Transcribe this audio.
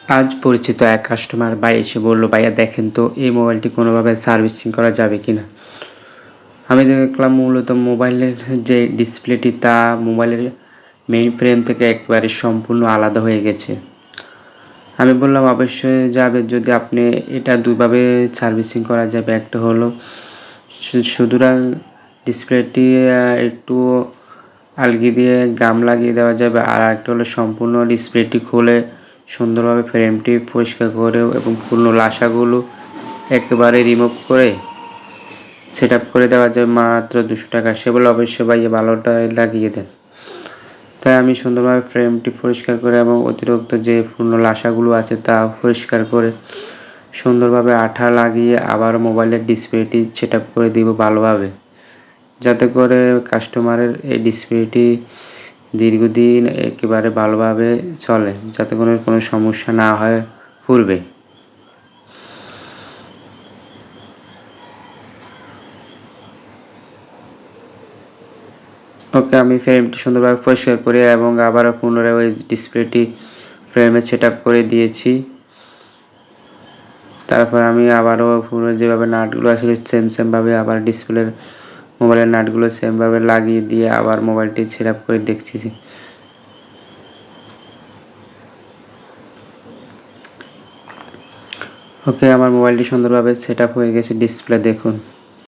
আজ পরিচিত এক কাস্টমার ভাই এসে বলল, ভাইয়া দেখেন তো এই মোবাইলটি কোনোভাবে সার্ভিসিং করা যাবে কিনা। আমি দেখলাম মূলত মোবাইলের যে ডিসপ্লেটি তা মোবাইলের মেইন ফ্রেম থেকে একবারে সম্পূর্ণ আলাদা হয়ে গেছে। আমি বললাম অবশ্যই যাবে, যদি আপনি এটা দুইভাবে সার্ভিসিং করা যাবে। একটা হলো সুতরাং ডিসপ্লেটি একটু আলগি দিয়ে গাম লাগিয়ে দেওয়া যাবে, আর একটা হলো সম্পূর্ণ ডিসপ্লেটি খুলে সুন্দরভাবে ফ্রেমটি পরিষ্কার করে এবং পুরনো লাসাগুলো একেবারে রিমুভ করে সেট আপ করে দেওয়া যাবে মাত্র 200 টাকা। সে বলে অবশ্যই ভাইয়া ভালোটাই লাগিয়ে দেন। তাই আমি সুন্দরভাবে ফ্রেমটি পরিষ্কার করে এবং অতিরিক্ত যে পুরনো লাসাগুলো আছে তা পরিষ্কার করে সুন্দরভাবে আঠা লাগিয়ে আবার মোবাইলের ডিসপ্লেটি সেট আপ করে দিব ভালোভাবে, যাতে করে কাস্টমারের এই ডিসপ্লেটি দীর্ঘদিন একেবারে ভালোভাবে চলে, যাতে করে কোনো সমস্যা না হয় পূর্বে। ওকে, আমি ফ্রেমটি সুন্দরভাবে পরিষ্কার করে এবং আবারও পুনরায় ওই ডিসপ্লেটি ফ্রেমে সেট আপ করে দিয়েছি। তারপর আমি আবারও পুরো যেভাবে নাটগুলো আসলে সেমভাবে আবার ডিসপ্লের মোবাইলের নাটগুলো সেমভাবে লাগিয়ে দিয়ে আবার মোবাইলটি সেট আপ করে দেখছি। ওকে, আমার মোবাইলটি সুন্দরভাবে সেট আপ হয়ে গেছে। ডিসপ্লে দেখুন।